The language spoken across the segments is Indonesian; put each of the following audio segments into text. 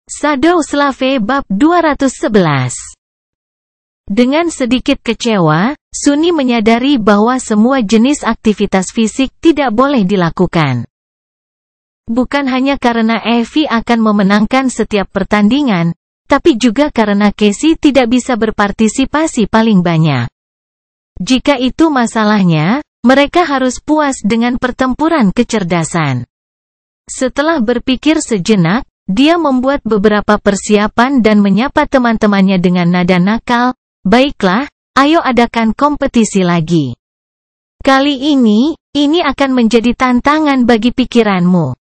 Shadow Slave Bab 211. Dengan sedikit kecewa, Sunny menyadari bahwa semua jenis aktivitas fisik tidak boleh dilakukan. Bukan hanya karena Evie akan memenangkan setiap pertandingan, tapi juga karena Casey tidak bisa berpartisipasi paling banyak. Jika itu masalahnya, mereka harus puas dengan pertempuran kecerdasan. Setelah berpikir sejenak, dia membuat beberapa persiapan dan menyapa teman-temannya dengan nada nakal. Baiklah, ayo adakan kompetisi lagi. Kali ini akan menjadi tantangan bagi pikiranmu.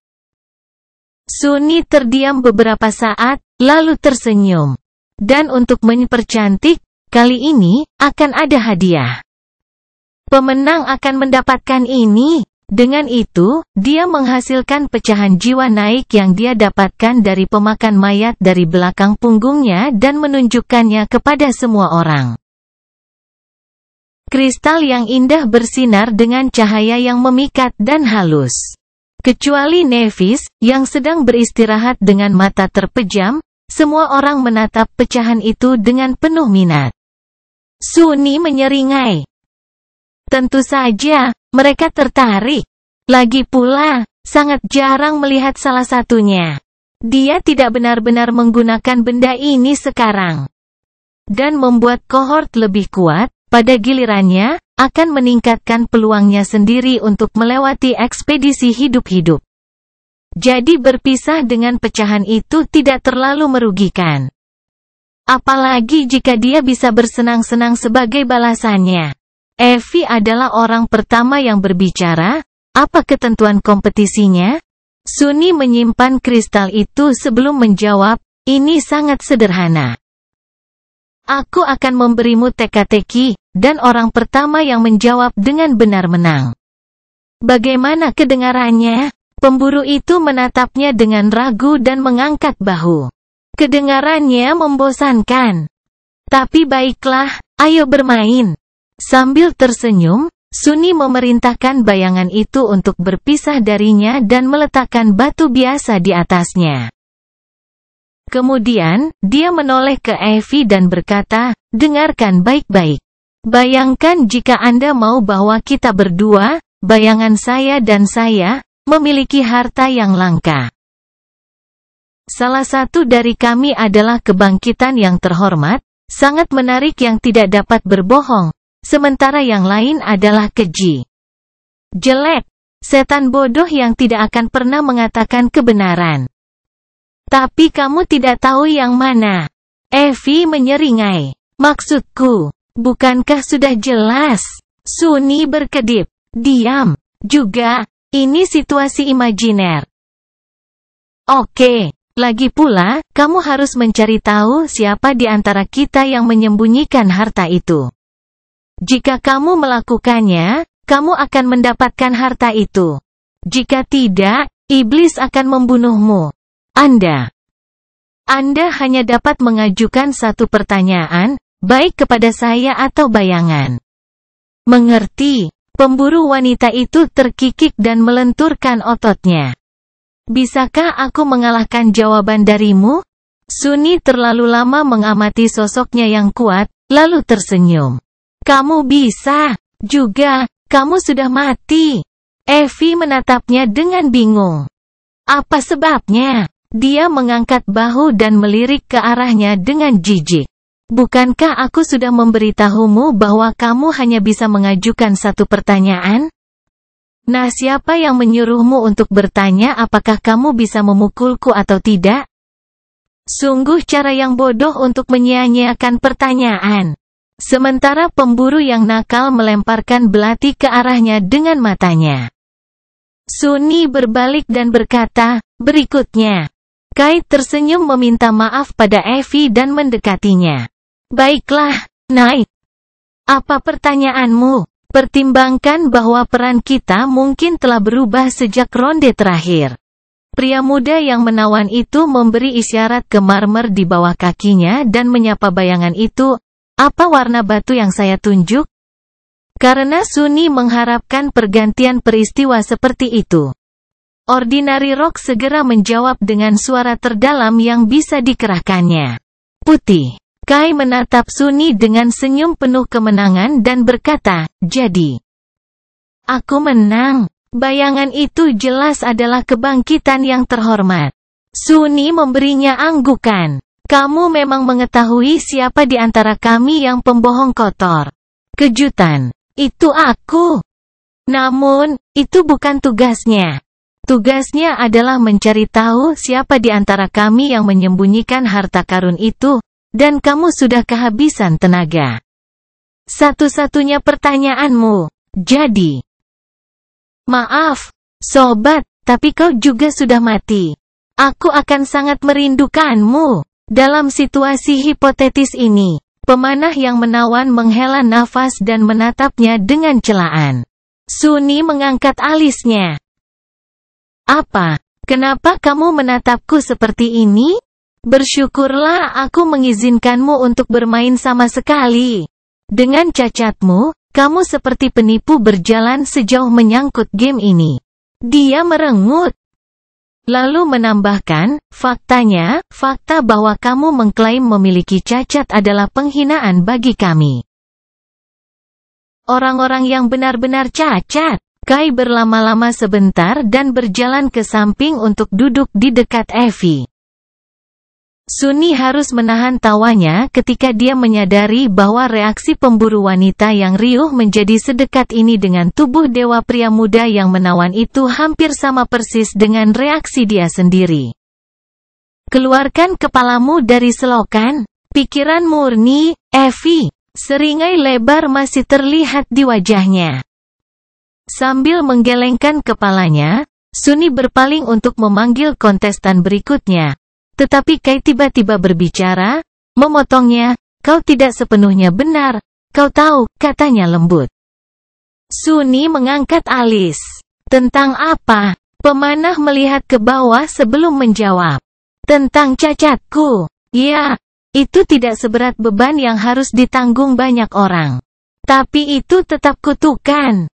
Sunny terdiam beberapa saat, lalu tersenyum. Dan untuk mempercantik, kali ini akan ada hadiah. Pemenang akan mendapatkan ini. Dengan itu, dia menghasilkan pecahan jiwa naik yang dia dapatkan dari pemakan mayat dari belakang punggungnya dan menunjukkannya kepada semua orang. Kristal yang indah bersinar dengan cahaya yang memikat dan halus. Kecuali Nevis, yang sedang beristirahat dengan mata terpejam, semua orang menatap pecahan itu dengan penuh minat. Sunny menyeringai. Tentu saja, mereka tertarik. Lagi pula, sangat jarang melihat salah satunya. Dia tidak benar-benar menggunakan benda ini sekarang. Dan membuat kohort lebih kuat, pada gilirannya, akan meningkatkan peluangnya sendiri untuk melewati ekspedisi hidup-hidup. Jadi berpisah dengan pecahan itu tidak terlalu merugikan. Apalagi jika dia bisa bersenang-senang sebagai balasannya. Evie adalah orang pertama yang berbicara. Apa ketentuan kompetisinya? Sunny menyimpan kristal itu sebelum menjawab, ini sangat sederhana. Aku akan memberimu teka-teki, dan orang pertama yang menjawab dengan benar menang. Bagaimana kedengarannya? Pemburu itu menatapnya dengan ragu dan mengangkat bahu. Kedengarannya membosankan. Tapi baiklah, ayo bermain. Sambil tersenyum, Sunny memerintahkan bayangan itu untuk berpisah darinya dan meletakkan batu biasa di atasnya. Kemudian, dia menoleh ke Evie dan berkata, dengarkan baik-baik. Bayangkan jika Anda mau bahwa kita berdua, bayangan saya dan saya, memiliki harta yang langka. Salah satu dari kami adalah kebangkitan yang terhormat, sangat menarik yang tidak dapat berbohong. Sementara yang lain adalah keji. Jelek. Setan bodoh yang tidak akan pernah mengatakan kebenaran. Tapi kamu tidak tahu yang mana. Evie menyeringai. Maksudku, bukankah sudah jelas? Sunny berkedip. Diam. Juga, ini situasi imajiner. Oke. Lagi pula, kamu harus mencari tahu siapa di antara kita yang menyembunyikan harta itu. Jika kamu melakukannya, kamu akan mendapatkan harta itu. Jika tidak, iblis akan membunuhmu. Anda hanya dapat mengajukan satu pertanyaan, baik kepada saya atau bayangan. Mengerti? Pemburu wanita itu terkikik dan melenturkan ototnya. Bisakah aku mengalahkan jawaban darimu? Sunny terlalu lama mengamati sosoknya yang kuat, lalu tersenyum. Kamu bisa. Juga, kamu sudah mati. Evie menatapnya dengan bingung. Apa sebabnya? Dia mengangkat bahu dan melirik ke arahnya dengan jijik. Bukankah aku sudah memberitahumu bahwa kamu hanya bisa mengajukan satu pertanyaan? Nah, siapa yang menyuruhmu untuk bertanya apakah kamu bisa memukulku atau tidak? Sungguh cara yang bodoh untuk menyia-nyiakan pertanyaan. Sementara pemburu yang nakal melemparkan belati ke arahnya dengan matanya. Sunny berbalik dan berkata, berikutnya. Kate tersenyum meminta maaf pada Evie dan mendekatinya. Baiklah, Knight. Apa pertanyaanmu? Pertimbangkan bahwa peran kita mungkin telah berubah sejak ronde terakhir. Pria muda yang menawan itu memberi isyarat ke marmer di bawah kakinya dan menyapa bayangan itu. Apa warna batu yang saya tunjuk? Karena Sunny mengharapkan pergantian peristiwa seperti itu. Ordinary Rock segera menjawab dengan suara terdalam yang bisa dikerahkannya. Putih. Kai menatap Sunny dengan senyum penuh kemenangan dan berkata, jadi, aku menang. Bayangan itu jelas adalah kebangkitan yang terhormat. Sunny memberinya anggukan. Kamu memang mengetahui siapa di antara kami yang pembohong kotor. Kejutan. Itu aku. Namun, itu bukan tugasnya. Tugasnya adalah mencari tahu siapa di antara kami yang menyembunyikan harta karun itu, dan kamu sudah kehabisan tenaga. Satu-satunya pertanyaanmu, jadi. Maaf, sobat, tapi kau juga sudah mati. Aku akan sangat merindukanmu. Dalam situasi hipotetis ini, pemanah yang menawan menghela nafas dan menatapnya dengan celaan. Sunny mengangkat alisnya. Apa? Kenapa kamu menatapku seperti ini? Bersyukurlah aku mengizinkanmu untuk bermain sama sekali. Dengan cacatmu, kamu seperti penipu berjalan sejauh menyangkut game ini. Dia merengut. Lalu menambahkan, faktanya, fakta bahwa kamu mengklaim memiliki cacat adalah penghinaan bagi kami. Orang-orang yang benar-benar cacat. Kai berlama-lama sebentar dan berjalan ke samping untuk duduk di dekat Evie. Sunny harus menahan tawanya ketika dia menyadari bahwa reaksi pemburu wanita yang riuh menjadi sedekat ini dengan tubuh dewa pria muda yang menawan itu hampir sama persis dengan reaksi dia sendiri. Keluarkan kepalamu dari selokan, pikiran murni, Evie. Seringai lebar masih terlihat di wajahnya. Sambil menggelengkan kepalanya, Sunny berpaling untuk memanggil kontestan berikutnya. Tetapi Kai tiba-tiba berbicara, memotongnya, kau tidak sepenuhnya benar, kau tahu, katanya lembut. Sunny mengangkat alis. Tentang apa? Pemanah melihat ke bawah sebelum menjawab. Tentang cacatku. Ya, itu tidak seberat beban yang harus ditanggung banyak orang. Tapi itu tetap kutukan.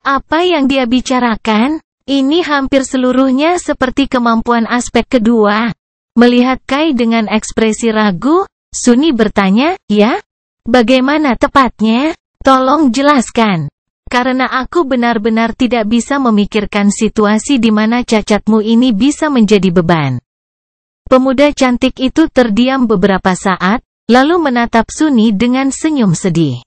Apa yang dia bicarakan? Ini hampir seluruhnya seperti kemampuan aspek kedua. Melihat Kai dengan ekspresi ragu, Sunny bertanya, ya? Bagaimana tepatnya? Tolong jelaskan. Karena aku benar-benar tidak bisa memikirkan situasi di mana cacatmu ini bisa menjadi beban. Pemuda cantik itu terdiam beberapa saat, lalu menatap Sunny dengan senyum sedih.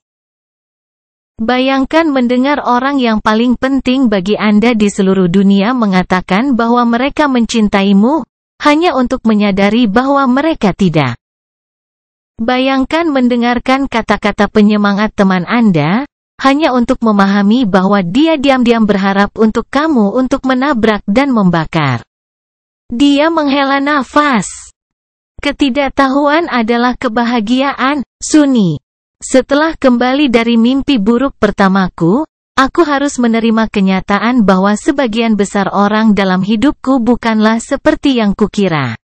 Bayangkan mendengar orang yang paling penting bagi Anda di seluruh dunia mengatakan bahwa mereka mencintaimu, hanya untuk menyadari bahwa mereka tidak. Bayangkan mendengarkan kata-kata penyemangat teman Anda, hanya untuk memahami bahwa dia diam-diam berharap untuk kamu untuk menabrak dan membakar. Dia menghela nafas. Ketidaktahuan adalah kebahagiaan, Sunny. Setelah kembali dari mimpi buruk pertamaku, aku harus menerima kenyataan bahwa sebagian besar orang dalam hidupku bukanlah seperti yang kukira.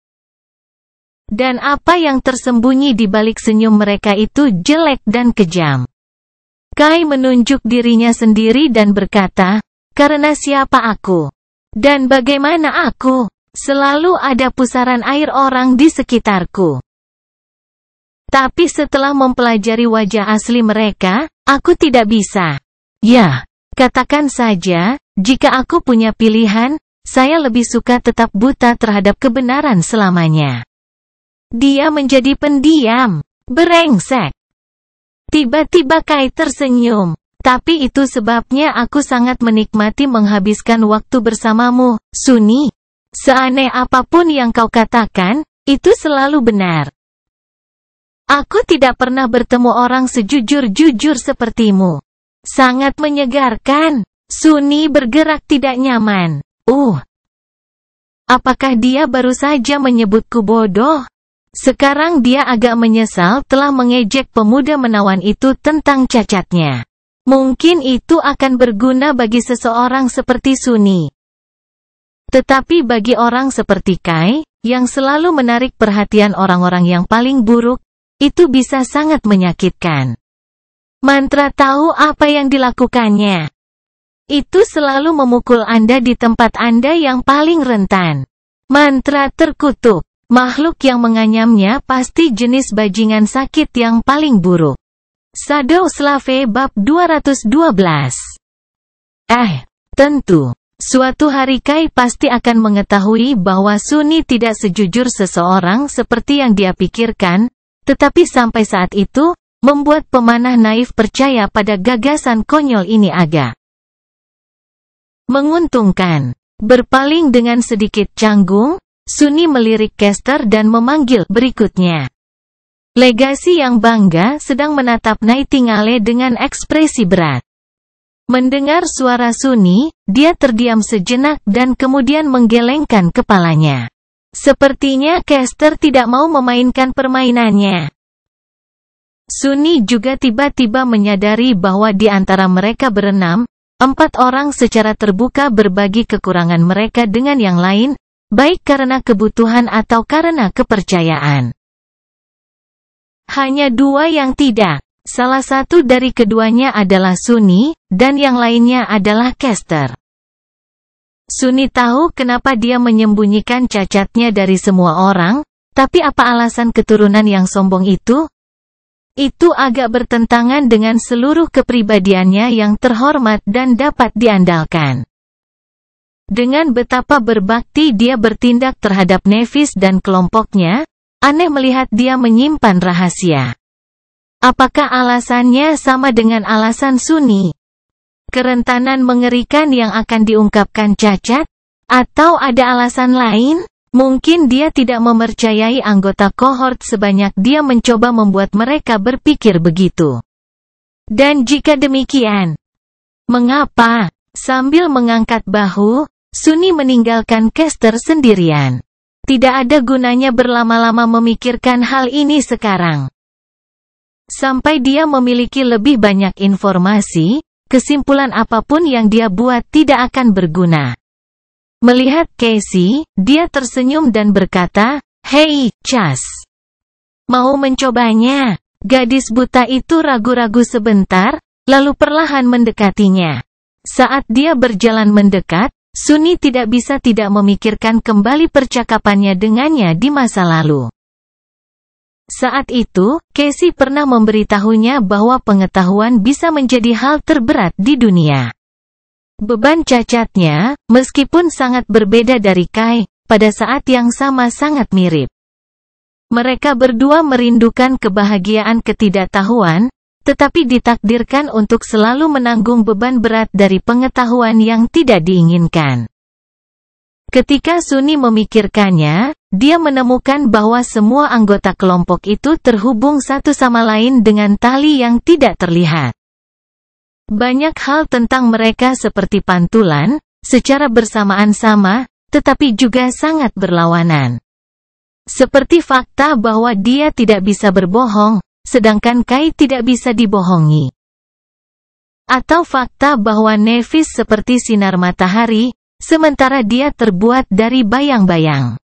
Dan apa yang tersembunyi di balik senyum mereka itu jelek dan kejam. Kai menunjuk dirinya sendiri dan berkata, karena siapa aku? Dan bagaimana aku? Selalu ada pusaran air orang di sekitarku. Tapi setelah mempelajari wajah asli mereka, aku tidak bisa. Ya, katakan saja, jika aku punya pilihan, saya lebih suka tetap buta terhadap kebenaran selamanya. Dia menjadi pendiam, berengsek. Tiba-tiba Kai tersenyum. Tapi itu sebabnya aku sangat menikmati menghabiskan waktu bersamamu, Sunny. Seaneh apapun yang kau katakan, itu selalu benar. Aku tidak pernah bertemu orang sejujur-jujur sepertimu. Sangat menyegarkan. Sunny bergerak tidak nyaman. Apakah dia baru saja menyebutku bodoh? Sekarang dia agak menyesal telah mengejek pemuda menawan itu tentang cacatnya. Mungkin itu akan berguna bagi seseorang seperti Sunny. Tetapi bagi orang seperti Kai, yang selalu menarik perhatian orang-orang yang paling buruk, itu bisa sangat menyakitkan. Mantra tahu apa yang dilakukannya. Itu selalu memukul Anda di tempat Anda yang paling rentan. Mantra terkutuk. Makhluk yang menganyamnya pasti jenis bajingan sakit yang paling buruk. Shadow Slave bab 212. Tentu. Suatu hari Kai pasti akan mengetahui bahwa Sunni tidak sejujur seseorang seperti yang dia pikirkan, tetapi sampai saat itu, membuat pemanah naif percaya pada gagasan konyol ini agak menguntungkan. Berpaling dengan sedikit canggung, Sunni melirik Kester dan memanggil berikutnya. Legasi yang bangga sedang menatap Nightingale dengan ekspresi berat. Mendengar suara Sunni, dia terdiam sejenak dan kemudian menggelengkan kepalanya. Sepertinya Kester tidak mau memainkan permainannya. Sunni juga tiba-tiba menyadari bahwa di antara mereka berenam, 4 orang secara terbuka berbagi kekurangan mereka dengan yang lain, baik karena kebutuhan atau karena kepercayaan. Hanya 2 yang tidak. Salah satu dari keduanya adalah Sunni, dan yang lainnya adalah Kester. Sunni tahu kenapa dia menyembunyikan cacatnya dari semua orang, tapi apa alasan keturunan yang sombong itu? Itu agak bertentangan dengan seluruh kepribadiannya yang terhormat dan dapat diandalkan. Dengan betapa berbakti dia bertindak terhadap Nevis dan kelompoknya, aneh melihat dia menyimpan rahasia. Apakah alasannya sama dengan alasan Sunni? Kerentanan mengerikan yang akan diungkapkan cacat? Atau ada alasan lain? Mungkin dia tidak mempercayai anggota kohort sebanyak dia mencoba membuat mereka berpikir begitu. Dan jika demikian, mengapa? Sambil mengangkat bahu, Sunni meninggalkan Kester sendirian. Tidak ada gunanya berlama-lama memikirkan hal ini sekarang. Sampai dia memiliki lebih banyak informasi, kesimpulan apapun yang dia buat tidak akan berguna. Melihat Casey, dia tersenyum dan berkata, "Hei, Chas. Mau mencobanya?" Gadis buta itu ragu-ragu sebentar, lalu perlahan mendekatinya. Saat dia berjalan mendekat, Sunni tidak bisa tidak memikirkan kembali percakapannya dengannya di masa lalu. Saat itu, Casey pernah memberitahunya bahwa pengetahuan bisa menjadi hal terberat di dunia. Beban cacatnya, meskipun sangat berbeda dari Kai, pada saat yang sama sangat mirip. Mereka berdua merindukan kebahagiaan ketidaktahuan, tetapi ditakdirkan untuk selalu menanggung beban berat dari pengetahuan yang tidak diinginkan. Ketika Sunni memikirkannya, dia menemukan bahwa semua anggota kelompok itu terhubung satu sama lain dengan tali yang tidak terlihat. Banyak hal tentang mereka seperti pantulan, secara bersamaan sama, tetapi juga sangat berlawanan. Seperti fakta bahwa dia tidak bisa berbohong, sedangkan Kai tidak bisa dibohongi. Atau fakta bahwa Nevis seperti sinar matahari, sementara dia terbuat dari bayang-bayang.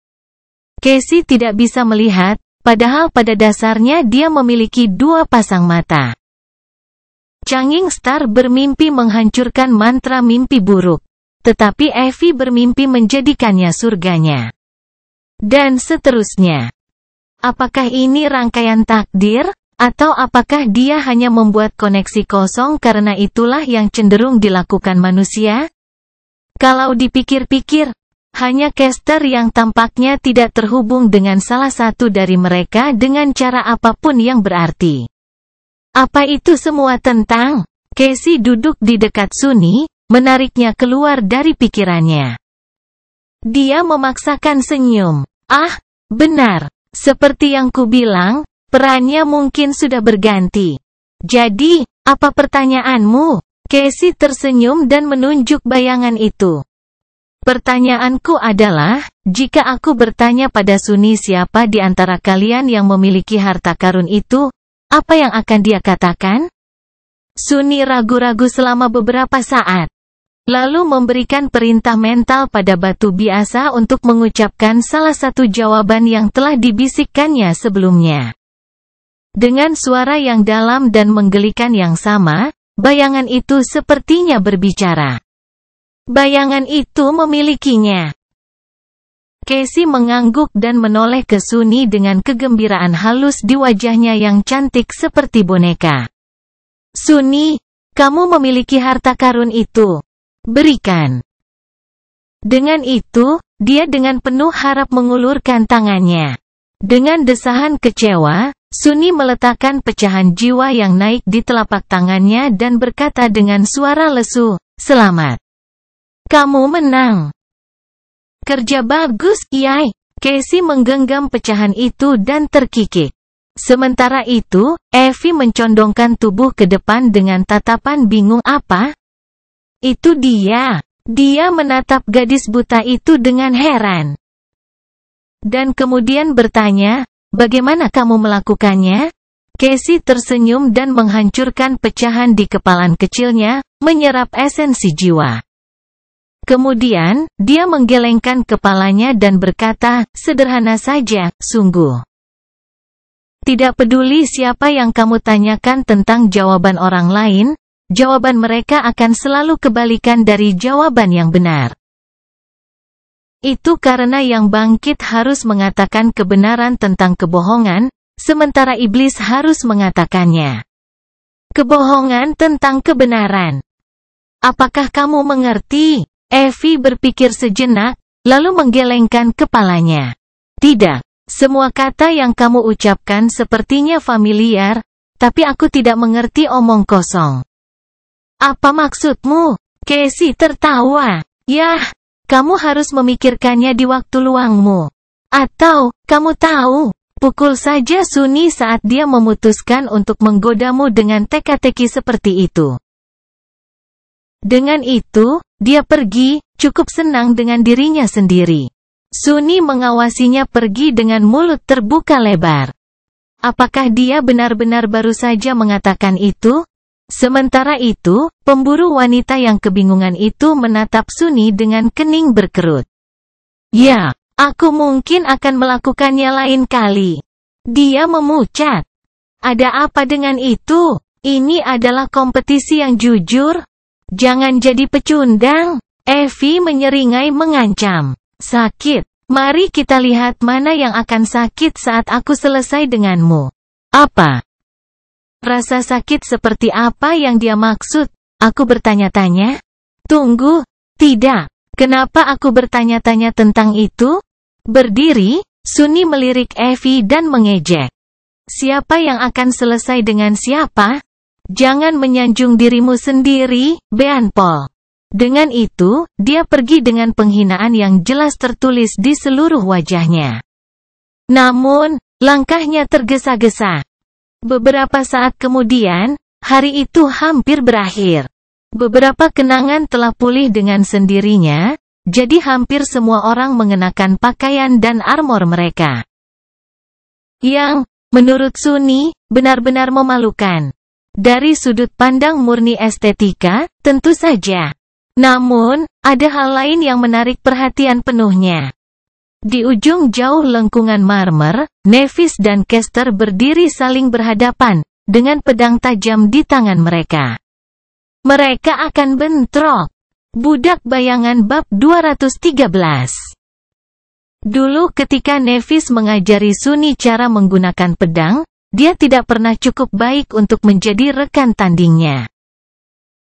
Casey tidak bisa melihat, padahal pada dasarnya dia memiliki 2 pasang mata. Changing Star bermimpi menghancurkan mantra mimpi buruk, tetapi Evie bermimpi menjadikannya surganya. Dan seterusnya. Apakah ini rangkaian takdir? Atau apakah dia hanya membuat koneksi kosong karena itulah yang cenderung dilakukan manusia? Kalau dipikir-pikir, hanya Kester yang tampaknya tidak terhubung dengan salah satu dari mereka dengan cara apapun yang berarti. Apa itu semua tentang? Casey duduk di dekat Sunni, menariknya keluar dari pikirannya. Dia memaksakan senyum. Benar. Seperti yang kubilang, perannya mungkin sudah berganti. Jadi, apa pertanyaanmu? Casey tersenyum dan menunjuk bayangan itu. Pertanyaanku adalah, jika aku bertanya pada Sunni siapa di antara kalian yang memiliki harta karun itu, apa yang akan dia katakan? Sunni ragu-ragu selama beberapa saat. Lalu memberikan perintah mental pada batu biasa untuk mengucapkan salah satu jawaban yang telah dibisikkannya sebelumnya. Dengan suara yang dalam dan menggelikan yang sama, bayangan itu sepertinya berbicara. Bayangan itu memilikinya. Casey mengangguk dan menoleh ke Sunny dengan kegembiraan halus di wajahnya yang cantik seperti boneka. Sunny, kamu memiliki harta karun itu. Berikan. Dengan itu, dia dengan penuh harap mengulurkan tangannya. Dengan desahan kecewa, Sunny meletakkan pecahan jiwa yang naik di telapak tangannya dan berkata dengan suara lesu, "Selamat. Kamu menang." Kerja bagus, Yai. Casey menggenggam pecahan itu dan terkikik. Sementara itu, Evie mencondongkan tubuh ke depan dengan tatapan bingung. Apa? Itu dia. Dia menatap gadis buta itu dengan heran. Dan kemudian bertanya, "Bagaimana kamu melakukannya?" Casey tersenyum dan menghancurkan pecahan di kepalan kecilnya, menyerap esensi jiwa. Kemudian, dia menggelengkan kepalanya dan berkata, "Sederhana saja, sungguh. Tidak peduli siapa yang kamu tanyakan tentang jawaban orang lain, jawaban mereka akan selalu kebalikan dari jawaban yang benar. Itu karena yang bangkit harus mengatakan kebenaran tentang kebohongan, sementara iblis harus mengatakannya. Kebohongan tentang kebenaran. Apakah kamu mengerti?" Evie berpikir sejenak, lalu menggelengkan kepalanya. "Tidak. Semua kata yang kamu ucapkan sepertinya familiar, tapi aku tidak mengerti omong kosong." "Apa maksudmu?" Casey tertawa. "Yah, kamu harus memikirkannya di waktu luangmu. Atau, kamu tahu, pukul saja Sunny saat dia memutuskan untuk menggodamu dengan teka-teki seperti itu." Dengan itu, dia pergi, cukup senang dengan dirinya sendiri. Sunny mengawasinya pergi dengan mulut terbuka lebar. Apakah dia benar-benar baru saja mengatakan itu? Sementara itu, pemburu wanita yang kebingungan itu menatap Sunny dengan kening berkerut. "Ya, aku mungkin akan melakukannya lain kali." Dia memucat. "Ada apa dengan itu? Ini adalah kompetisi yang jujur. Jangan jadi pecundang." Evie menyeringai mengancam. "Sakit. Mari kita lihat mana yang akan sakit saat aku selesai denganmu." "Apa? Rasa sakit seperti apa yang dia maksud?" Aku bertanya-tanya. "Tunggu, tidak. Kenapa aku bertanya-tanya tentang itu?" Berdiri, Sunny melirik Evie dan mengejek. "Siapa yang akan selesai dengan siapa? Jangan menyanjung dirimu sendiri, Beanpol." Dengan itu, dia pergi dengan penghinaan yang jelas tertulis di seluruh wajahnya. Namun, langkahnya tergesa-gesa. Beberapa saat kemudian, hari itu hampir berakhir. Beberapa kenangan telah pulih dengan sendirinya, jadi hampir semua orang mengenakan pakaian dan armor mereka. Yang, menurut Sunny, benar-benar memalukan. Dari sudut pandang murni estetika, tentu saja. Namun, ada hal lain yang menarik perhatian penuhnya. Di ujung jauh lengkungan marmer, Nevis dan Kester berdiri saling berhadapan, dengan pedang tajam di tangan mereka. Mereka akan bentrok. Budak Bayangan bab 213. Dulu ketika Nevis mengajari Sunny cara menggunakan pedang, dia tidak pernah cukup baik untuk menjadi rekan tandingnya.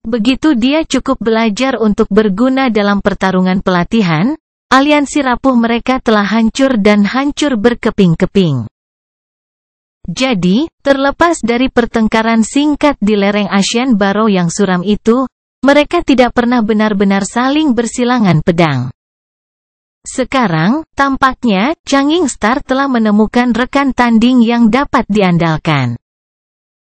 Begitu dia cukup belajar untuk berguna dalam pertarungan pelatihan, aliansi rapuh mereka telah hancur dan hancur berkeping-keping. Jadi, terlepas dari pertengkaran singkat di lereng Ashen Barrow yang suram itu, mereka tidak pernah benar-benar saling bersilangan pedang. Sekarang, tampaknya, Changing Star telah menemukan rekan tanding yang dapat diandalkan.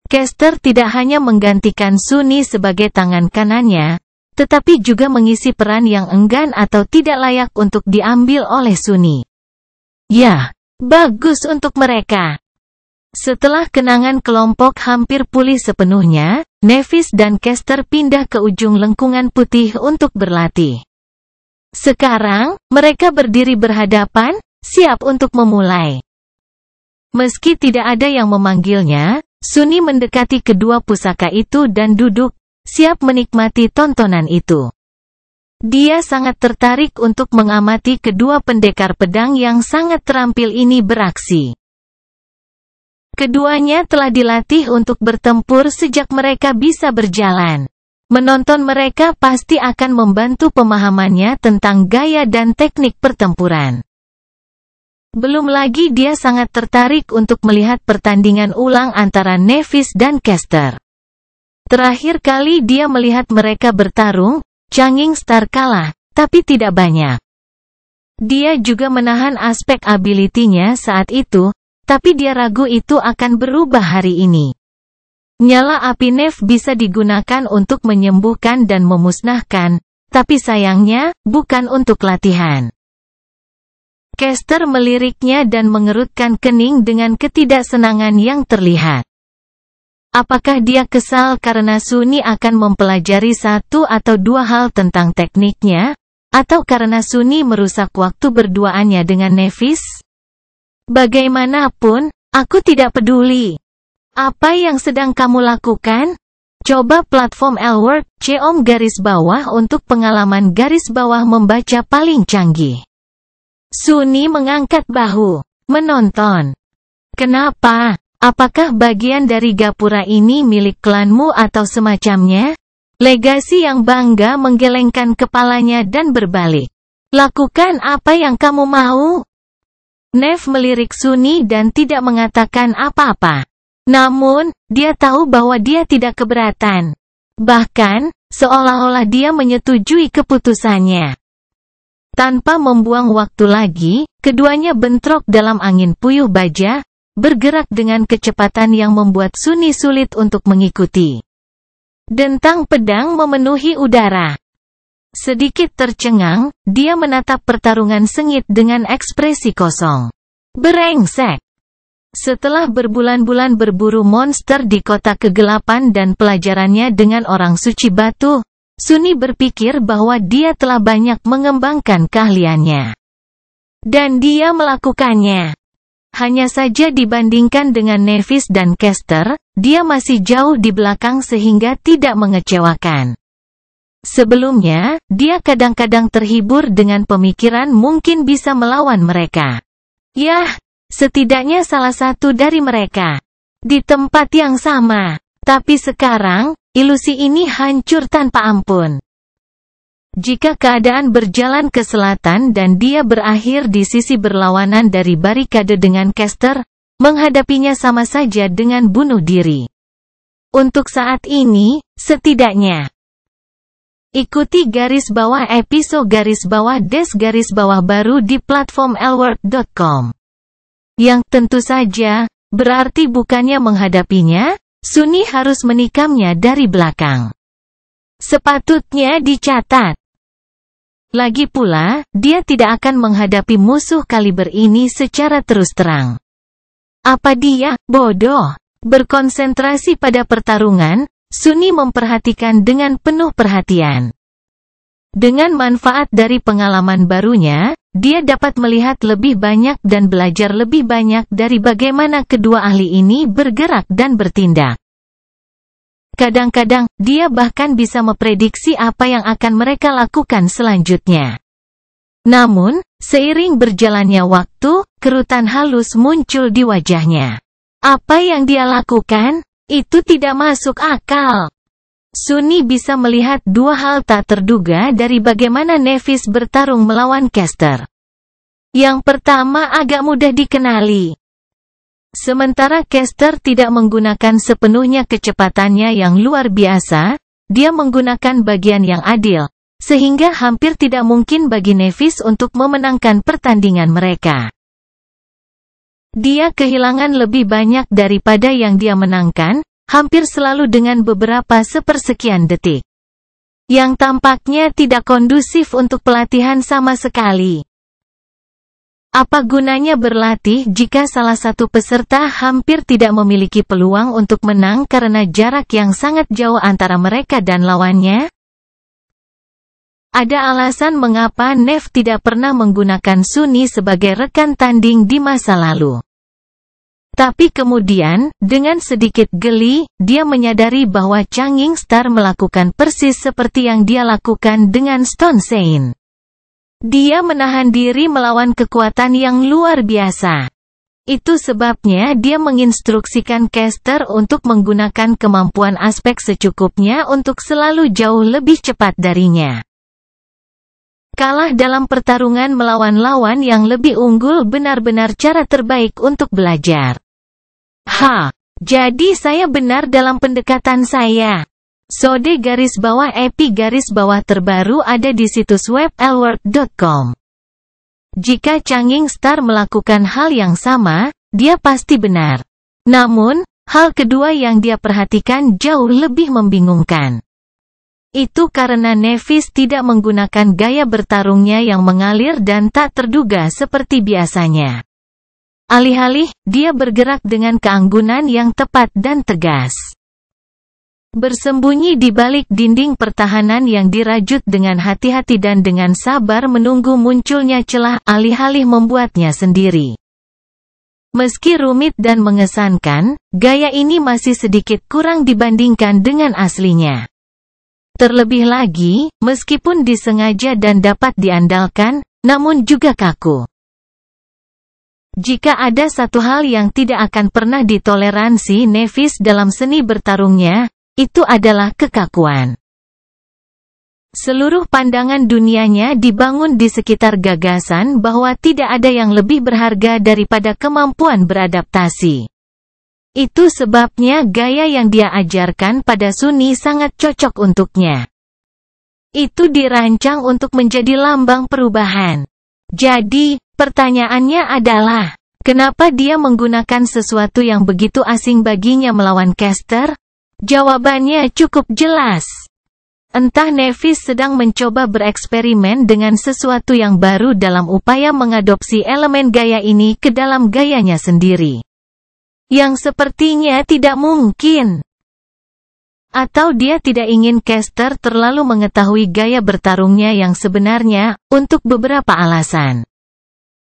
Kester tidak hanya menggantikan Sunny sebagai tangan kanannya, tetapi juga mengisi peran yang enggan atau tidak layak untuk diambil oleh Sunny. Ya, bagus untuk mereka. Setelah kenangan kelompok hampir pulih sepenuhnya, Nevis dan Kester pindah ke ujung lengkungan putih untuk berlatih. Sekarang, mereka berdiri berhadapan, siap untuk memulai. Meski tidak ada yang memanggilnya, Sunny mendekati kedua pusaka itu dan duduk, siap menikmati tontonan itu. Dia sangat tertarik untuk mengamati kedua pendekar pedang yang sangat terampil ini beraksi. Keduanya telah dilatih untuk bertempur sejak mereka bisa berjalan. Menonton mereka pasti akan membantu pemahamannya tentang gaya dan teknik pertempuran. Belum lagi dia sangat tertarik untuk melihat pertandingan ulang antara Nevis dan Caster. Terakhir kali dia melihat mereka bertarung, Changing Star kalah, tapi tidak banyak. Dia juga menahan aspek ability-nya saat itu, tapi dia ragu itu akan berubah hari ini. Nyala api Nef bisa digunakan untuk menyembuhkan dan memusnahkan, tapi sayangnya, bukan untuk latihan. Caster meliriknya dan mengerutkan kening dengan ketidaksenangan yang terlihat. Apakah dia kesal karena Sunny akan mempelajari satu atau dua hal tentang tekniknya, atau karena Sunny merusak waktu berduaannya dengan Nevis? Bagaimanapun, aku tidak peduli. Apa yang sedang kamu lakukan? Coba platform L-Word.com untuk pengalaman membaca paling canggih. Sunny mengangkat bahu. Menonton. Kenapa? Apakah bagian dari gapura ini milik klanmu atau semacamnya? Legasi yang bangga menggelengkan kepalanya dan berbalik. Lakukan apa yang kamu mau. Nef melirik Sunny dan tidak mengatakan apa-apa. Namun, dia tahu bahwa dia tidak keberatan. Bahkan, seolah-olah dia menyetujui keputusannya. Tanpa membuang waktu lagi, keduanya bentrok dalam angin puyuh baja, bergerak dengan kecepatan yang membuat Sunny sulit untuk mengikuti. Dentang pedang memenuhi udara. Sedikit tercengang, dia menatap pertarungan sengit dengan ekspresi kosong. Brengsek! Setelah berbulan-bulan berburu monster di kota kegelapan dan pelajarannya dengan orang suci batu, Sunny berpikir bahwa dia telah banyak mengembangkan keahliannya. Dan dia melakukannya. Hanya saja dibandingkan dengan Nevis dan Caster, dia masih jauh di belakang sehingga tidak mengecewakan. Sebelumnya, dia kadang-kadang terhibur dengan pemikiran mungkin bisa melawan mereka. Yah! Setidaknya salah satu dari mereka. Di tempat yang sama. Tapi sekarang, ilusi ini hancur tanpa ampun. Jika keadaan berjalan ke selatan dan dia berakhir di sisi berlawanan dari barikade dengan Caster, menghadapinya sama saja dengan bunuh diri. Untuk saat ini, setidaknya. Ikuti episode baru di platform L-Word.com. Yang tentu saja, berarti bukannya menghadapinya, Sunny harus menikamnya dari belakang. Sepatutnya dicatat. Lagi pula, dia tidak akan menghadapi musuh kaliber ini secara terus terang. Apa dia, bodoh? Berkonsentrasi pada pertarungan, Sunny memperhatikan dengan penuh perhatian. Dengan manfaat dari pengalaman barunya, dia dapat melihat lebih banyak dan belajar lebih banyak dari bagaimana kedua ahli ini bergerak dan bertindak. Kadang-kadang, dia bahkan bisa memprediksi apa yang akan mereka lakukan selanjutnya. Namun, seiring berjalannya waktu, kerutan halus muncul di wajahnya. Apa yang dia lakukan? Itu tidak masuk akal. Sunny bisa melihat dua hal tak terduga dari bagaimana Nevis bertarung melawan Caster. Yang pertama agak mudah dikenali. Sementara Caster tidak menggunakan sepenuhnya kecepatannya yang luar biasa, dia menggunakan bagian yang adil, sehingga hampir tidak mungkin bagi Nevis untuk memenangkan pertandingan mereka. Dia kehilangan lebih banyak daripada yang dia menangkan, hampir selalu dengan beberapa sepersekian detik. Yang tampaknya tidak kondusif untuk pelatihan sama sekali. Apa gunanya berlatih jika salah satu peserta hampir tidak memiliki peluang untuk menang karena jarak yang sangat jauh antara mereka dan lawannya? Ada alasan mengapa Nef tidak pernah menggunakan Sunny sebagai rekan tanding di masa lalu. Tapi kemudian, dengan sedikit geli, dia menyadari bahwa Changing Star melakukan persis seperti yang dia lakukan dengan Stone Sein. Dia menahan diri melawan kekuatan yang luar biasa. Itu sebabnya dia menginstruksikan caster untuk menggunakan kemampuan aspek secukupnya untuk selalu jauh lebih cepat darinya. Kalah dalam pertarungan melawan lawan yang lebih unggul benar-benar cara terbaik untuk belajar. Jadi saya benar dalam pendekatan saya. Sode _epi terbaru ada di situs web elworld.com. Jika Changing Star melakukan hal yang sama, dia pasti benar. Namun, hal kedua yang dia perhatikan jauh lebih membingungkan. Itu karena Nephis tidak menggunakan gaya bertarungnya yang mengalir dan tak terduga seperti biasanya. Alih-alih, dia bergerak dengan keanggunan yang tepat dan tegas. Bersembunyi di balik dinding pertahanan yang dirajut dengan hati-hati dan dengan sabar menunggu munculnya celah, alih-alih membuatnya sendiri. Meski rumit dan mengesankan, gaya ini masih sedikit kurang dibandingkan dengan aslinya. Terlebih lagi, meskipun disengaja dan dapat diandalkan, namun juga kaku. Jika ada satu hal yang tidak akan pernah ditoleransi Nephis dalam seni bertarungnya, itu adalah kekakuan. Seluruh pandangan dunianya dibangun di sekitar gagasan bahwa tidak ada yang lebih berharga daripada kemampuan beradaptasi. Itu sebabnya gaya yang dia ajarkan pada Sunni sangat cocok untuknya. Itu dirancang untuk menjadi lambang perubahan. Jadi, pertanyaannya adalah, kenapa dia menggunakan sesuatu yang begitu asing baginya melawan caster? Jawabannya cukup jelas. Entah Nephis sedang mencoba bereksperimen dengan sesuatu yang baru dalam upaya mengadopsi elemen gaya ini ke dalam gayanya sendiri. Yang sepertinya tidak mungkin. Atau dia tidak ingin caster terlalu mengetahui gaya bertarungnya yang sebenarnya, untuk beberapa alasan.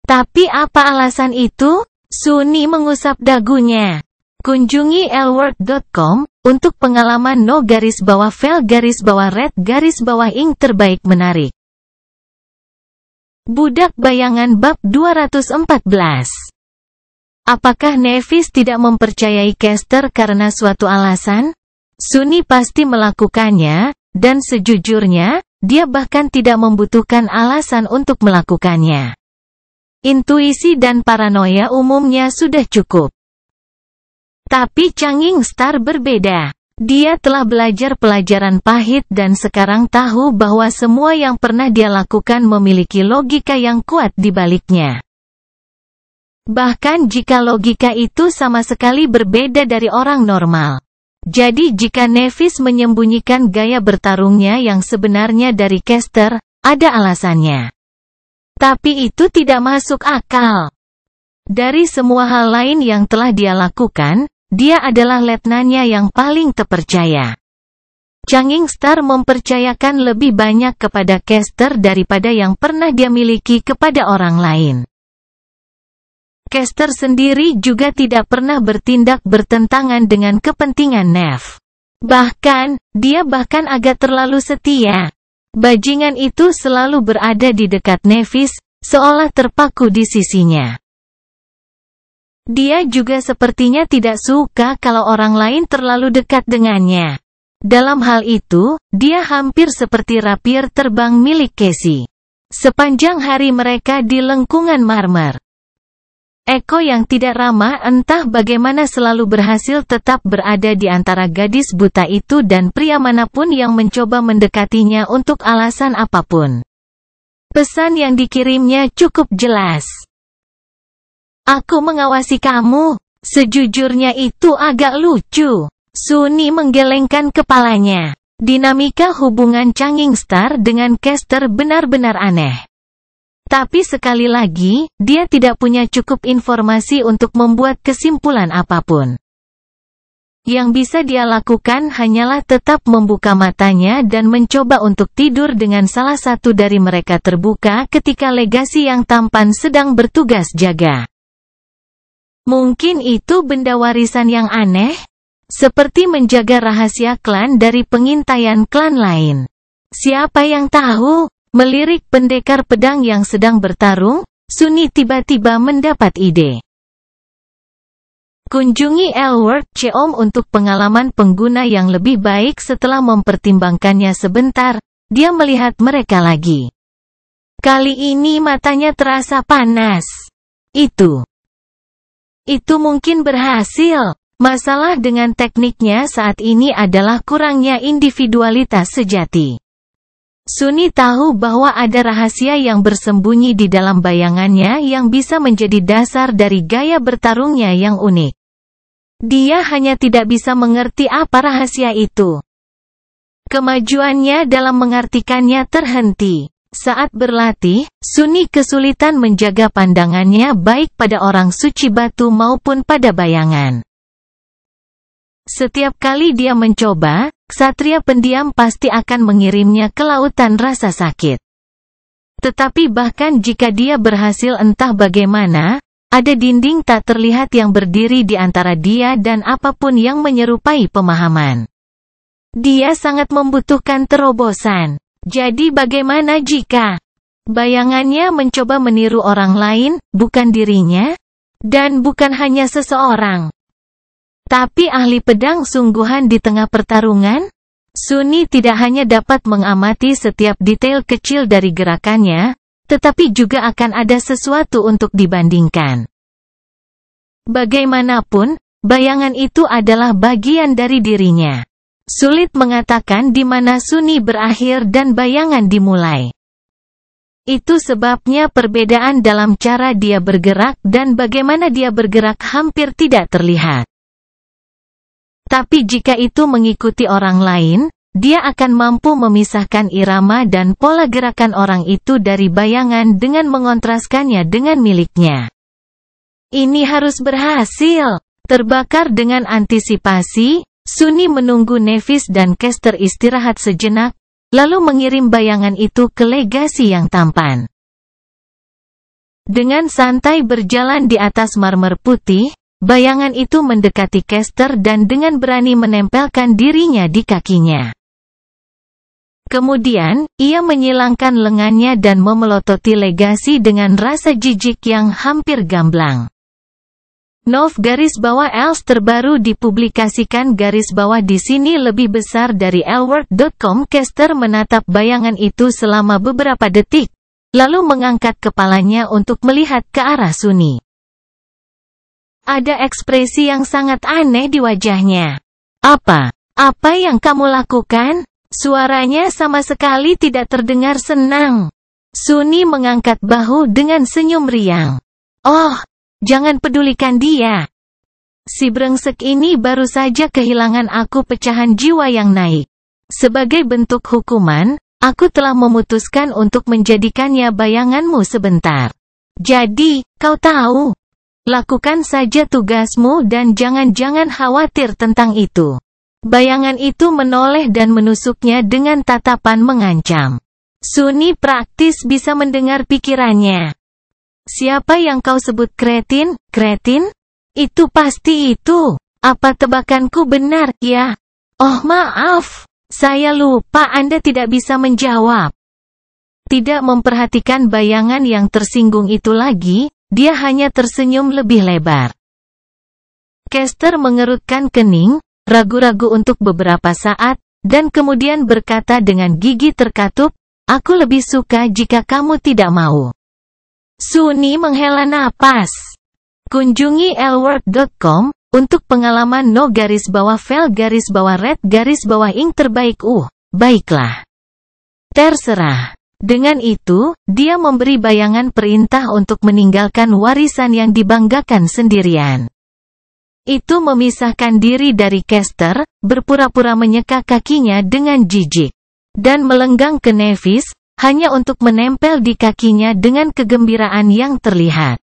Tapi apa alasan itu? Sunni mengusap dagunya. Kunjungi elworld.com, untuk pengalaman no_fel_red_ing terbaik menarik. Budak Bayangan Bab 214. Apakah Nephis tidak mempercayai caster karena suatu alasan? Sunni pasti melakukannya, dan sejujurnya, dia bahkan tidak membutuhkan alasan untuk melakukannya. Intuisi dan paranoia umumnya sudah cukup. Tapi Changing Star berbeda. Dia telah belajar pelajaran pahit dan sekarang tahu bahwa semua yang pernah dia lakukan memiliki logika yang kuat di baliknya. Bahkan jika logika itu sama sekali berbeda dari orang normal. Jadi jika Nephis menyembunyikan gaya bertarungnya yang sebenarnya dari caster, ada alasannya. Tapi itu tidak masuk akal. Dari semua hal lain yang telah dia lakukan, dia adalah letnannya yang paling terpercaya. Changing Star mempercayakan lebih banyak kepada caster daripada yang pernah dia miliki kepada orang lain. Caster sendiri juga tidak pernah bertindak bertentangan dengan kepentingan Nev. Bahkan, dia bahkan agak terlalu setia. Bajingan itu selalu berada di dekat Nephis, seolah terpaku di sisinya. Dia juga sepertinya tidak suka kalau orang lain terlalu dekat dengannya. Dalam hal itu, dia hampir seperti rapier terbang milik Casey. Sepanjang hari mereka di lengkungan marmer. Eko yang tidak ramah entah bagaimana selalu berhasil tetap berada di antara gadis buta itu dan pria manapun yang mencoba mendekatinya untuk alasan apapun. Pesan yang dikirimnya cukup jelas. Aku mengawasi kamu. Sejujurnya itu agak lucu. Sunni menggelengkan kepalanya. Dinamika hubungan Changing Star dengan caster benar-benar aneh. Tapi sekali lagi, dia tidak punya cukup informasi untuk membuat kesimpulan apapun. Yang bisa dia lakukan hanyalah tetap membuka matanya dan mencoba untuk tidur dengan salah satu dari mereka terbuka ketika legasi yang tampan sedang bertugas jaga. Mungkin itu benda warisan yang aneh? Seperti menjaga rahasia klan dari pengintaian klan lain. Siapa yang tahu? Melirik pendekar pedang yang sedang bertarung, Sunny tiba-tiba mendapat ide. Kunjungi Elward Cheom untuk pengalaman pengguna yang lebih baik. Setelah mempertimbangkannya sebentar, dia melihat mereka lagi. Kali ini matanya terasa panas. Itu mungkin berhasil. Masalah dengan tekniknya saat ini adalah kurangnya individualitas sejati. Sunny tahu bahwa ada rahasia yang bersembunyi di dalam bayangannya yang bisa menjadi dasar dari gaya bertarungnya yang unik. Dia hanya tidak bisa mengerti apa rahasia itu. Kemajuannya dalam mengartikannya terhenti. Saat berlatih, Sunny kesulitan menjaga pandangannya baik pada orang suci batu maupun pada bayangan. Setiap kali dia mencoba, ksatria pendiam pasti akan mengirimnya ke lautan rasa sakit. Tetapi bahkan jika dia berhasil, entah bagaimana, ada dinding tak terlihat yang berdiri di antara dia dan apapun yang menyerupai pemahaman. Dia sangat membutuhkan terobosan. Jadi bagaimana jika bayangannya mencoba meniru orang lain, bukan dirinya? Dan bukan hanya seseorang, tapi ahli pedang sungguhan di tengah pertarungan? Sunny tidak hanya dapat mengamati setiap detail kecil dari gerakannya, tetapi juga akan ada sesuatu untuk dibandingkan. Bagaimanapun, bayangan itu adalah bagian dari dirinya. Sulit mengatakan di mana Sunny berakhir dan bayangan dimulai. Itu sebabnya perbedaan dalam cara dia bergerak dan bagaimana dia bergerak hampir tidak terlihat. Tapi jika itu mengikuti orang lain, dia akan mampu memisahkan irama dan pola gerakan orang itu dari bayangan dengan mengontraskannya dengan miliknya. Ini harus berhasil. Terbakar dengan antisipasi, Sunny menunggu Nevis dan Caster istirahat sejenak, lalu mengirim bayangan itu ke legasi yang tampan. Dengan santai berjalan di atas marmer putih, bayangan itu mendekati Caster dan dengan berani menempelkan dirinya di kakinya. Kemudian, ia menyilangkan lengannya dan memelototi legasi dengan rasa jijik yang hampir gamblang. _Els terbaru dipublikasikan _di sini lebih besar dari Elward.com. Caster menatap bayangan itu selama beberapa detik, lalu mengangkat kepalanya untuk melihat ke arah Sunny. Ada ekspresi yang sangat aneh di wajahnya. Apa yang kamu lakukan? Suaranya sama sekali tidak terdengar senang. Sunny mengangkat bahu dengan senyum riang. Oh, jangan pedulikan dia. Si brengsek ini baru saja kehilangan aku pecahan jiwa yang naik. Sebagai bentuk hukuman, aku telah memutuskan untuk menjadikannya bayanganmu sebentar. Jadi, kau tahu, lakukan saja tugasmu dan jangan khawatir tentang itu. Bayangan itu menoleh dan menusuknya dengan tatapan mengancam. Sunny praktis bisa mendengar pikirannya. Siapa yang kau sebut kretin? Kretin? Itu pasti itu. Apa tebakanku benar, ya? Oh maaf, saya lupa Anda tidak bisa menjawab. Tidak memperhatikan bayangan yang tersinggung itu lagi, dia hanya tersenyum lebih lebar. Caster mengerutkan kening, ragu-ragu untuk beberapa saat, dan kemudian berkata dengan gigi terkatup, aku lebih suka jika kamu tidak mau. Sunny menghela napas. Kunjungi Elward.com, untuk pengalaman _fel_red_ing terbaik. Baiklah. Terserah. Dengan itu, dia memberi bayangan perintah untuk meninggalkan warisan yang dibanggakan sendirian. Itu memisahkan diri dari Caster, berpura-pura menyeka kakinya dengan jijik. Dan melenggang ke Nevis, hanya untuk menempel di kakinya dengan kegembiraan yang terlihat.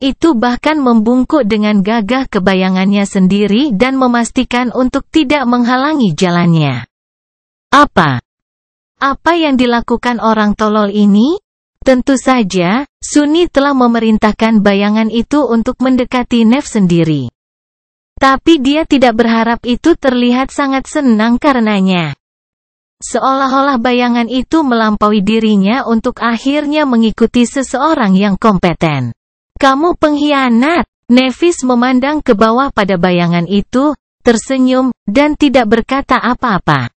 Itu bahkan membungkuk dengan gagah ke bayangannya sendiri dan memastikan untuk tidak menghalangi jalannya. Apa yang dilakukan orang tolol ini? Tentu saja, Sunni telah memerintahkan bayangan itu untuk mendekati Nef sendiri. Tapi dia tidak berharap itu terlihat sangat senang karenanya. Seolah-olah bayangan itu melampaui dirinya untuk akhirnya mengikuti seseorang yang kompeten. Kamu pengkhianat. Nevis memandang ke bawah pada bayangan itu, tersenyum, dan tidak berkata apa-apa.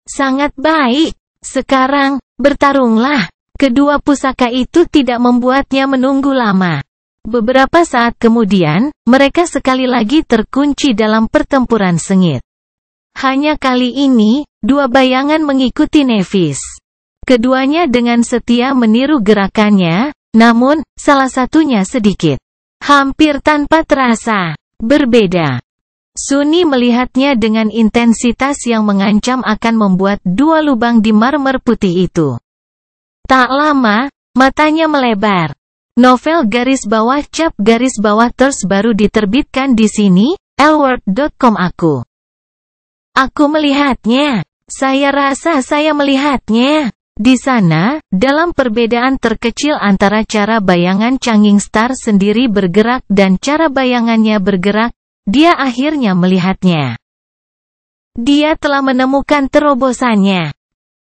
Sangat baik. Sekarang, bertarunglah. Kedua pusaka itu tidak membuatnya menunggu lama. Beberapa saat kemudian, mereka sekali lagi terkunci dalam pertempuran sengit. Hanya kali ini, dua bayangan mengikuti Nevis. Keduanya dengan setia meniru gerakannya, namun, salah satunya sedikit, hampir tanpa terasa, berbeda. Sunni melihatnya dengan intensitas yang mengancam akan membuat dua lubang di marmer putih itu. Tak lama, matanya melebar. Novel garis bawah cap garis bawah terus baru diterbitkan di sini, elword.com. Aku melihatnya. Saya rasa saya melihatnya. Di sana, dalam perbedaan terkecil antara cara bayangan Changing Star sendiri bergerak dan cara bayangannya bergerak, dia akhirnya melihatnya. Dia telah menemukan terobosannya.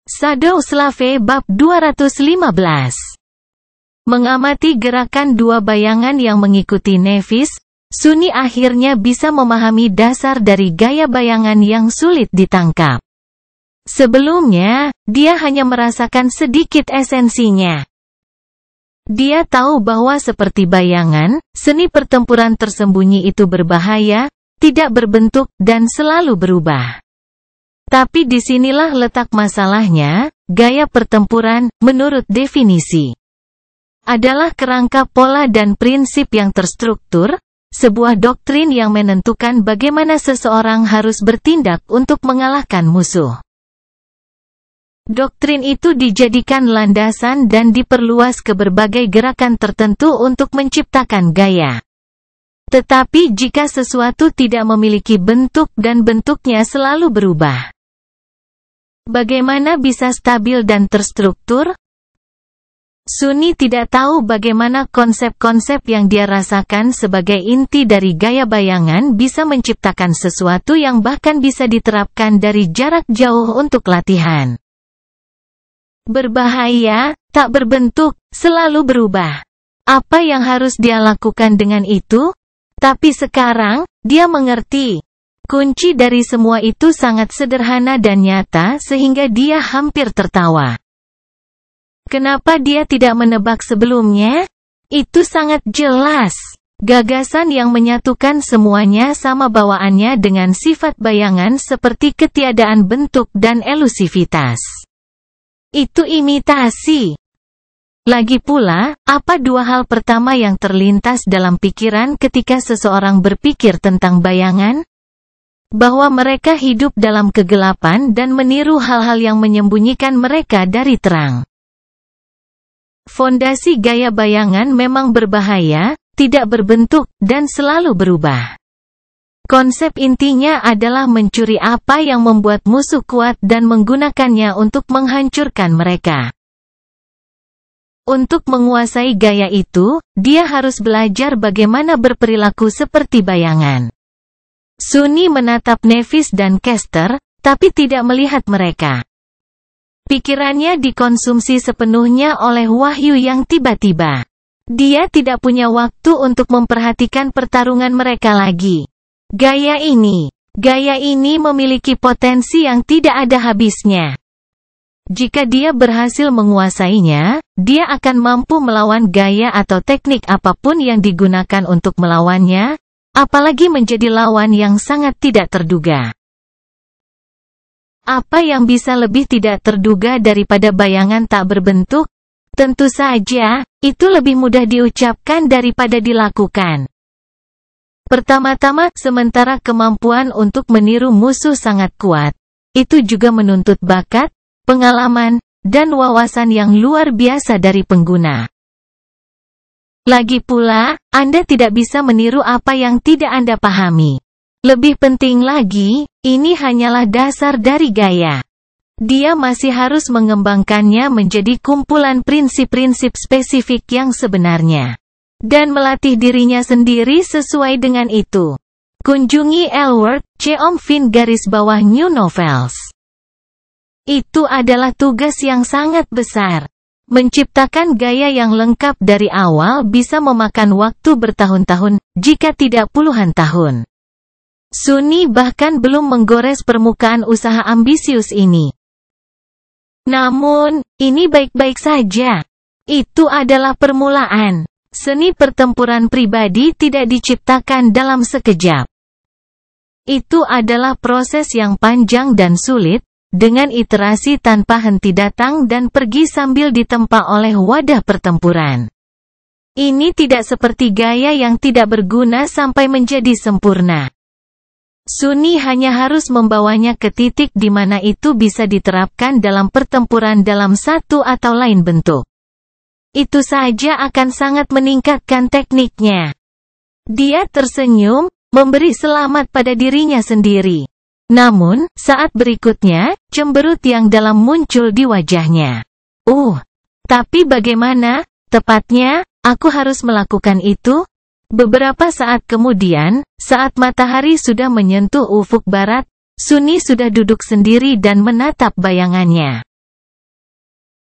Shadow Slave bab 215. Mengamati gerakan dua bayangan yang mengikuti Nevis, Sunni akhirnya bisa memahami dasar dari gaya bayangan yang sulit ditangkap. Sebelumnya, dia hanya merasakan sedikit esensinya. Dia tahu bahwa seperti bayangan, seni pertempuran tersembunyi itu berbahaya, tidak berbentuk, dan selalu berubah. Tapi disinilah letak masalahnya, gaya pertempuran, menurut definisi, adalah kerangka pola dan prinsip yang terstruktur, sebuah doktrin yang menentukan bagaimana seseorang harus bertindak untuk mengalahkan musuh. Doktrin itu dijadikan landasan dan diperluas ke berbagai gerakan tertentu untuk menciptakan gaya. Tetapi jika sesuatu tidak memiliki bentuk dan bentuknya selalu berubah, bagaimana bisa stabil dan terstruktur? Sunni tidak tahu bagaimana konsep-konsep yang dia rasakan sebagai inti dari gaya bayangan bisa menciptakan sesuatu yang bahkan bisa diterapkan dari jarak jauh untuk latihan. Berbahaya, tak berbentuk, selalu berubah. Apa yang harus dia lakukan dengan itu? Tapi sekarang, dia mengerti. Kunci dari semua itu sangat sederhana dan nyata sehingga dia hampir tertawa. Kenapa dia tidak menebak sebelumnya? Itu sangat jelas. Gagasan yang menyatukan semuanya sama bawaannya dengan sifat bayangan seperti ketiadaan bentuk dan elusivitas. Itu imitasi. Lagi pula, apa dua hal pertama yang terlintas dalam pikiran ketika seseorang berpikir tentang bayangan? Bahwa mereka hidup dalam kegelapan dan meniru hal-hal yang menyembunyikan mereka dari terang. Fondasi gaya bayangan memang berbahaya, tidak berbentuk, dan selalu berubah. Konsep intinya adalah mencuri apa yang membuat musuh kuat dan menggunakannya untuk menghancurkan mereka. Untuk menguasai gaya itu, dia harus belajar bagaimana berperilaku seperti bayangan. Sunni menatap Nevis dan Kester, tapi tidak melihat mereka. Pikirannya dikonsumsi sepenuhnya oleh wahyu yang tiba-tiba. Dia tidak punya waktu untuk memperhatikan pertarungan mereka lagi. Gaya ini memiliki potensi yang tidak ada habisnya. Jika dia berhasil menguasainya, dia akan mampu melawan gaya atau teknik apapun yang digunakan untuk melawannya, apalagi menjadi lawan yang sangat tidak terduga. Apa yang bisa lebih tidak terduga daripada bayangan tak berbentuk? Tentu saja, itu lebih mudah diucapkan daripada dilakukan. Pertama-tama, sementara kemampuan untuk meniru musuh sangat kuat, itu juga menuntut bakat, pengalaman, dan wawasan yang luar biasa dari pengguna. Lagi pula, Anda tidak bisa meniru apa yang tidak Anda pahami. Lebih penting lagi, ini hanyalah dasar dari gaya. Dia masih harus mengembangkannya menjadi kumpulan prinsip-prinsip spesifik yang sebenarnya. Dan melatih dirinya sendiri sesuai dengan itu. Kunjungi elworld.com /new novels. Itu adalah tugas yang sangat besar. Menciptakan gaya yang lengkap dari awal bisa memakan waktu bertahun-tahun, jika tidak puluhan tahun. Sunni bahkan belum menggores permukaan usaha ambisius ini. Namun, ini baik-baik saja. Itu adalah permulaan. Seni pertempuran pribadi tidak diciptakan dalam sekejap. Itu adalah proses yang panjang dan sulit, dengan iterasi tanpa henti datang dan pergi sambil ditempa oleh wadah pertempuran. Ini tidak seperti gaya yang tidak berguna sampai menjadi sempurna. Sunni hanya harus membawanya ke titik di mana itu bisa diterapkan dalam pertempuran dalam satu atau lain bentuk. Itu saja akan sangat meningkatkan tekniknya. Dia tersenyum, memberi selamat pada dirinya sendiri. Namun, saat berikutnya, cemberut yang dalam muncul di wajahnya. Tapi bagaimana, tepatnya, aku harus melakukan itu? Beberapa saat kemudian, saat matahari sudah menyentuh ufuk barat, Sunni sudah duduk sendiri dan menatap bayangannya.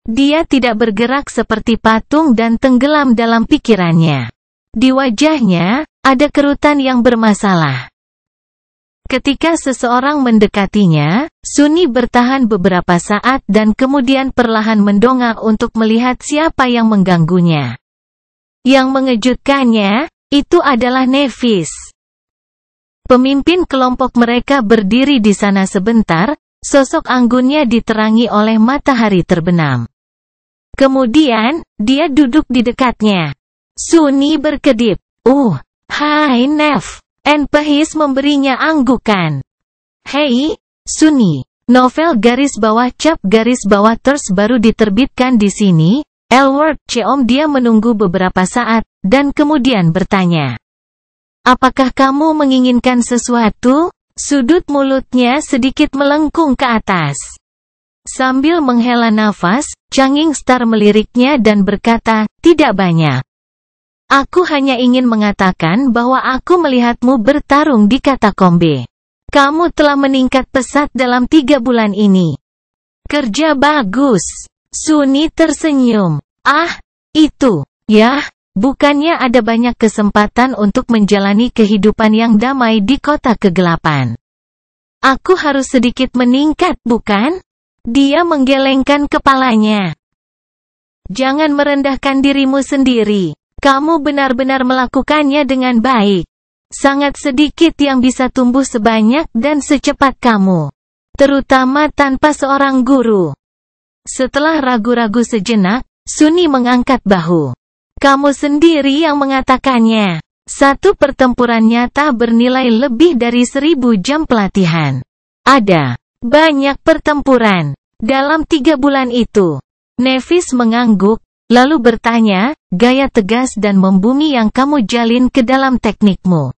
Dia tidak bergerak seperti patung dan tenggelam dalam pikirannya. Di wajahnya, ada kerutan yang bermasalah. Ketika seseorang mendekatinya, Sunni bertahan beberapa saat dan kemudian perlahan mendongak untuk melihat siapa yang mengganggunya. Yang mengejutkannya, itu adalah Nephis. Pemimpin kelompok mereka berdiri di sana sebentar, sosok anggunnya diterangi oleh matahari terbenam. Kemudian, dia duduk di dekatnya. Sunni berkedip. Hai Neph. Nphis memberinya anggukan. Hei, Sunni. Novel _cap_ terus baru diterbitkan di sini. elworld.com. Dia menunggu beberapa saat, dan kemudian bertanya. Apakah kamu menginginkan sesuatu? Sudut mulutnya sedikit melengkung ke atas. Sambil menghela nafas, Changing Star meliriknya dan berkata, tidak banyak. Aku hanya ingin mengatakan bahwa aku melihatmu bertarung di katakombe. Kamu telah meningkat pesat dalam 3 bulan ini. Kerja bagus. Sunni tersenyum. Itu. Bukannya ada banyak kesempatan untuk menjalani kehidupan yang damai di kota kegelapan. Aku harus sedikit meningkat, bukan? Dia menggelengkan kepalanya. Jangan merendahkan dirimu sendiri. Kamu benar-benar melakukannya dengan baik. Sangat sedikit yang bisa tumbuh sebanyak dan secepat kamu. Terutama tanpa seorang guru. Setelah ragu-ragu sejenak, Sunni mengangkat bahu. Kamu sendiri yang mengatakannya. Satu pertempuran nyata bernilai lebih dari 1000 jam pelatihan. Ada banyak pertempuran dalam 3 bulan itu. Nephis mengangguk, lalu bertanya, gaya tegas dan membumi yang kamu jalin ke dalam teknikmu.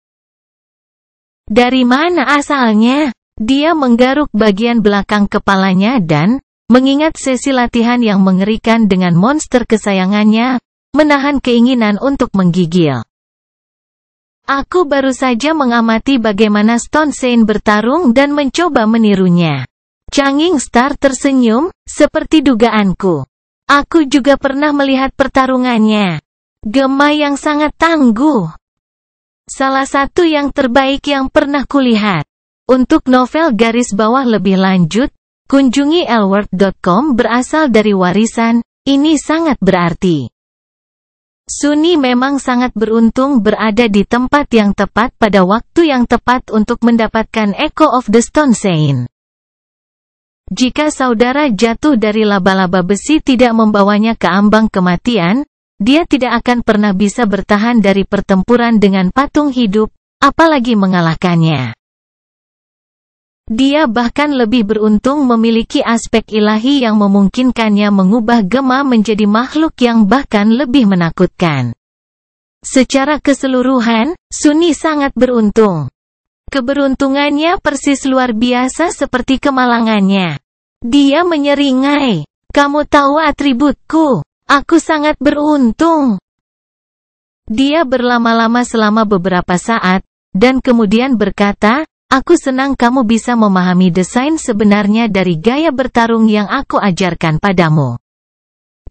Dari mana asalnya? Dia menggaruk bagian belakang kepalanya dan, mengingat sesi latihan yang mengerikan dengan monster kesayangannya, menahan keinginan untuk menggigil. Aku baru saja mengamati bagaimana Stone Saint bertarung dan mencoba menirunya. Changing Star tersenyum, seperti dugaanku. Aku juga pernah melihat pertarungannya. Gema yang sangat tangguh. Salah satu yang terbaik yang pernah kulihat. Untuk novel lebih lanjut, kunjungi elworld.com. Berasal dari warisan, ini sangat berarti. Sunni memang sangat beruntung berada di tempat yang tepat pada waktu yang tepat untuk mendapatkan Echo of the Stone Saint. Jika saudara jatuh dari laba-laba besi tidak membawanya ke ambang kematian, dia tidak akan pernah bisa bertahan dari pertempuran dengan patung hidup, apalagi mengalahkannya. Dia bahkan lebih beruntung memiliki aspek ilahi yang memungkinkannya mengubah Gema menjadi makhluk yang bahkan lebih menakutkan. Secara keseluruhan, Sunni sangat beruntung. Keberuntungannya persis luar biasa seperti kemalangannya. Dia menyeringai. Kamu tahu atributku. Aku sangat beruntung. Dia berlama-lama selama beberapa saat, dan kemudian berkata, aku senang kamu bisa memahami desain sebenarnya dari gaya bertarung yang aku ajarkan padamu.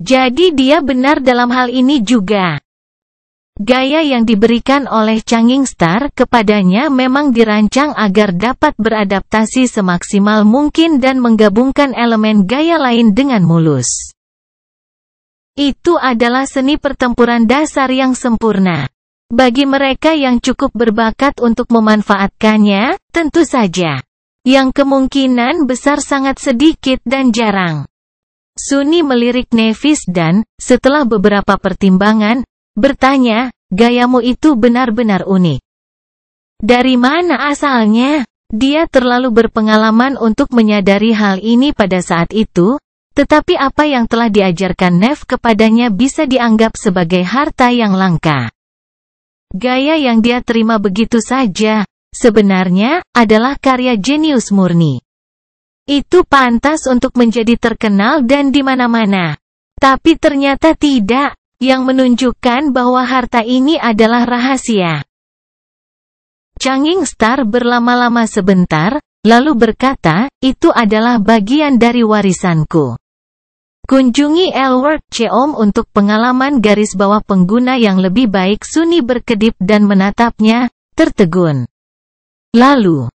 Jadi dia benar dalam hal ini juga. Gaya yang diberikan oleh Changing Star kepadanya memang dirancang agar dapat beradaptasi semaksimal mungkin dan menggabungkan elemen gaya lain dengan mulus. Itu adalah seni pertempuran dasar yang sempurna. Bagi mereka yang cukup berbakat untuk memanfaatkannya, tentu saja. Yang kemungkinan besar sangat sedikit dan jarang. Sunny melirik Nevis dan, setelah beberapa pertimbangan, bertanya, gayamu itu benar-benar unik. Dari mana asalnya? Dia terlalu berpengalaman untuk menyadari hal ini pada saat itu, tetapi apa yang telah diajarkan Nev kepadanya bisa dianggap sebagai harta yang langka. Gaya yang dia terima begitu saja, sebenarnya, adalah karya jenius murni. Itu pantas untuk menjadi terkenal dan di mana-mana. Tapi ternyata tidak. Yang menunjukkan bahwa harta ini adalah rahasia. Changing Star berlama-lama sebentar, lalu berkata, itu adalah bagian dari warisanku. Kunjungi Elwork Cheom untuk pengalaman garis bawah pengguna yang lebih baik. Sunny berkedip dan menatapnya, tertegun. Lalu,